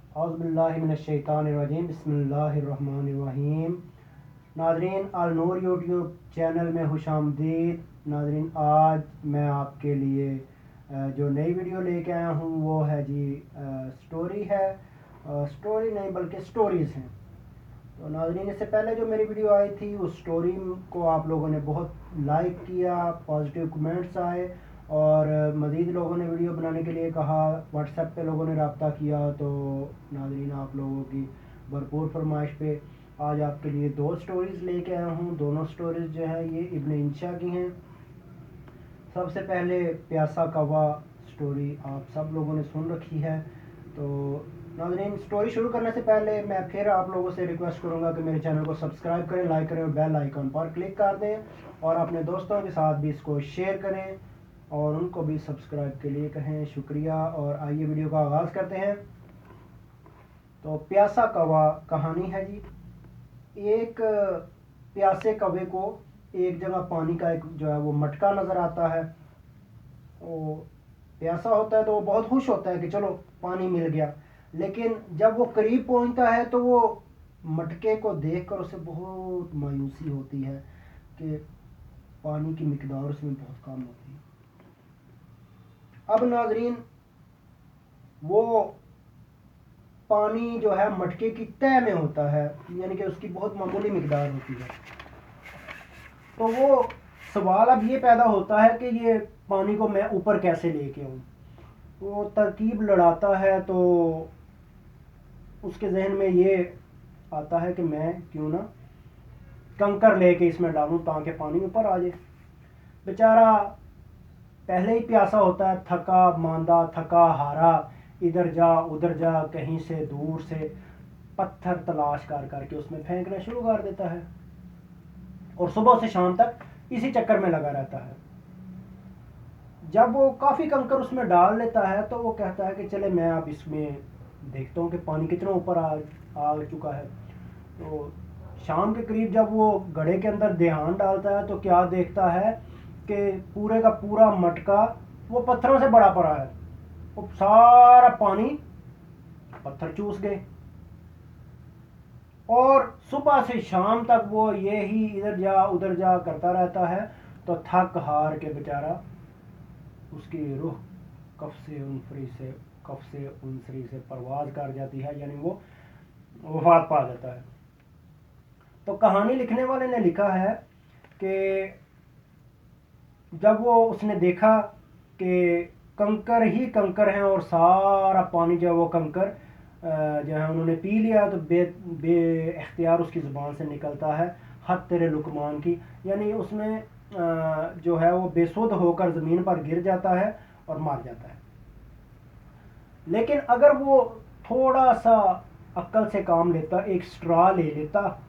अऊज़ु बिल्लाहि मिनश्शैतानिर्रजीम बिस्मिल्लाहिर्रहमानिर्रहीम। नाज़रीन, अल नूर यूट्यूब चैनल में खुशामदीद। नाज़रीन, आज मैं आपके लिए जो नई वीडियो लेके आया हूँ वो है जी स्टोरी है। स्टोरी नहीं बल्कि स्टोरीज़ हैं। तो नाज़रीन, इससे पहले जो मेरी वीडियो आई थी उस स्टोरी को आप लोगों ने बहुत लाइक किया, पॉजिटिव कमेंट्स आए और मज़ीद लोगों ने वीडियो बनाने के लिए कहा। व्हाट्सएप पे लोगों ने रब्ता किया। तो नाज़रीन, आप लोगों की भरपूर फरमाइश पे आज आपके लिए दो स्टोरीज़ लेके आया हूँ। दोनों स्टोरीज़ जो है ये इब्न इंशा की हैं। सबसे पहले प्यासा कौवा स्टोरी आप सब लोगों ने सुन रखी है। तो नाज़रीन, स्टोरी शुरू करने से पहले मैं फिर आप लोगों से रिक्वेस्ट करूंगा कि मेरे चैनल को सब्सक्राइब करें, लाइक करें और बेल आइकन पर क्लिक कर दें और अपने दोस्तों के साथ भी इसको शेयर करें और उनको भी सब्सक्राइब के लिए कहें। शुक्रिया। और आइए वीडियो का आगाज़ करते हैं। तो प्यासा कौवा कहानी है जी। एक प्यासे कौवे को एक जगह पानी का एक जो है वो मटका नज़र आता है। वो प्यासा होता है तो वो बहुत खुश होता है कि चलो पानी मिल गया। लेकिन जब वो करीब पहुंचता है तो वो मटके को देखकर उसे बहुत मायूसी होती है कि पानी की मिकदार उसमें बहुत कम होती है। अब नाजरीन, वो पानी जो है मटके की तह में होता है, यानी कि उसकी बहुत मामूली मिकदार होती है। तो वो सवाल अब ये पैदा होता है कि ये पानी को मैं ऊपर कैसे लेके आऊँ। वो तरकीब लड़ाता है तो उसके जहन में ये आता है कि मैं क्यों ना कंकर लेके इसमें डालूं ताकि पानी ऊपर आ जाए। बेचारा पहले ही प्यासा होता है, थका मांदा थका हारा, इधर जा उधर जा, कहीं से दूर से पत्थर तलाश कर करके उसमें फेंकना शुरू कर देता है और सुबह से शाम तक इसी चक्कर में लगा रहता है। जब वो काफ़ी कंकर उसमें डाल लेता है तो वो कहता है कि चले मैं अब इसमें देखता हूँ कि पानी कितना ऊपर आ चुका है। तो शाम के करीब जब वो घड़े के अंदर ध्यान डालता है तो क्या देखता है कि पूरे का पूरा मटका वो पत्थरों से भरा पड़ा है। वो सारा पानी पत्थर चूस गए और सुबह से शाम तक वो ये ही इधर जा उधर जा करता रहता है। तो थक हार के बेचारा उसकी रूह कफ से उनसरी से परवाज कर जाती है, यानी वो वफात पा जाता है। तो कहानी लिखने वाले ने लिखा है कि जब वो उसने देखा कि कंकर ही कंकर हैं और सारा पानी जो है वो कंकर जो है उन्होंने पी लिया, तो बे इख्तियार उसकी ज़ुबान से निकलता है हद तेरे लुकमान की, यानी उसमें जो है वो बेसुध होकर ज़मीन पर गिर जाता है और मर जाता है। लेकिन अगर वो थोड़ा सा अक्ल से काम लेता, एक स्ट्रॉ ले लेता,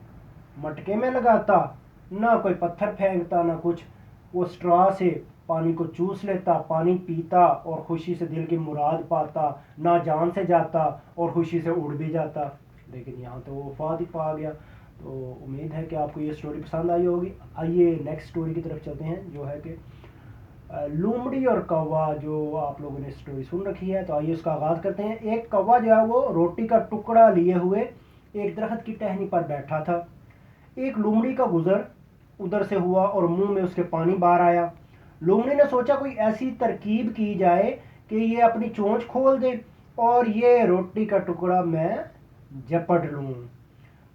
मटके में लगाता, ना कोई पत्थर फेंकता ना कुछ, वो स्ट्रॉ से पानी को चूस लेता, पानी पीता और खुशी से दिल की मुराद पाता, ना जान से जाता और खुशी से उड़ भी जाता। लेकिन यहाँ तो वो वफात ही पा गया। तो उम्मीद है कि आपको ये स्टोरी पसंद आई होगी। आइए नेक्स्ट स्टोरी की तरफ चलते हैं, जो है कि लोमड़ी और कौवा। जो आप लोगों ने स्टोरी सुन रखी है तो आइए उसका आगाज़ करते हैं। एक कौवा जो है वो रोटी का टुकड़ा लिए हुए एक दरख्त की टहनी पर बैठा था। एक लोमड़ी का गुजर उधर से हुआ और मुंह में उसके पानी बाहर आया। लोमड़ी ने सोचा कोई ऐसी तरकीब की जाए कि ये अपनी चोंच खोल दे और ये रोटी का टुकड़ा मैं झपट लूं।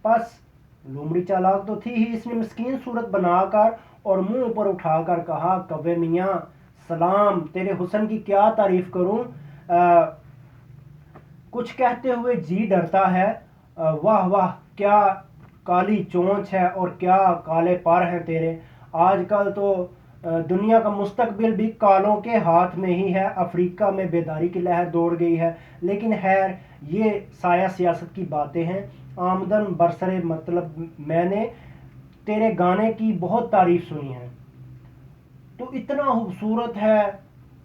बस लोमड़ी चालाक तो थी ही, इसने मिस्कीन सूरत बनाकर और मुंह ऊपर उठाकर कहा, कव्वे मियाँ सलाम, तेरे हुस्न की क्या तारीफ करूं। कुछ कहते हुए जी डरता है। वाह वाह, क्या काली चोंच है और क्या काले पर हैं तेरे। आजकल तो दुनिया का मुस्तकबिल भी कालों के हाथ में ही है। अफ्रीका में बेदारी की लहर दौड़ गई है। लेकिन खैर, ये साया सियासत की बातें हैं। आमदन बरसरे मतलब मैंने तेरे गाने की बहुत तारीफ सुनी है। तो इतना खूबसूरत है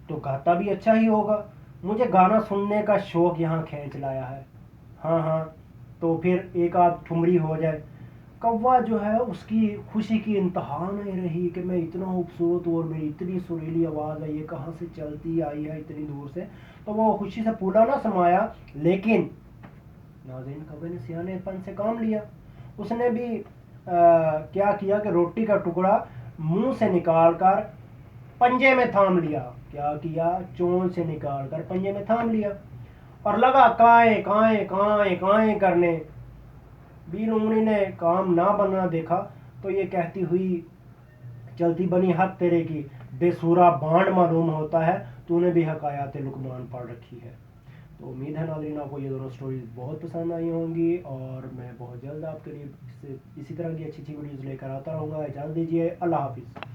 तो गाता भी अच्छा ही होगा। मुझे गाना सुनने का शौक यहाँ खींच लाया है। हाँ हाँ, तो फिर एक आध ठुमरी हो जाए। कौवा जो है उसकी खुशी की इंतहा नहीं रही कि मैं इतना खूबसूरत हूँ और मेरी इतनी सुरीली आवाज़ है, ये कहाँ से चलती आई है इतनी दूर से। तो वो खुशी से फूला ना समाया। लेकिन ناظرین کبے نے سیانے پن سے کام لیا. اس نے بھی کیا کیا کہ روٹی کا ٹکڑا منہ سے نکال کر پنجے میں تھام لیا. کیا کیا؟ چون سے نکال کر پنجے میں تھام لیا اور لگا کائیں کائیں کائیں کائیں کرنے. بی لومڑی نے کام نہ بننا دیکھا تو یہ کہتی ہوئی چلتی بنی حق تیرے کی بے سورا بانڈ معلوم ہوتا ہے تو نے بھی حکایات لقمان پڑھ رکھی ہے. تو امید ہے ناظرین آپ کو یہ دونوں سٹوریز بہت پسند آئی ہوں گی اور میں بہت جلد آپ کے لیے اسی طرح کی اچھی اچھی ویڈیوز لے کر آتا رہوں گا. اجازت دیجیے. اللہ حافظ.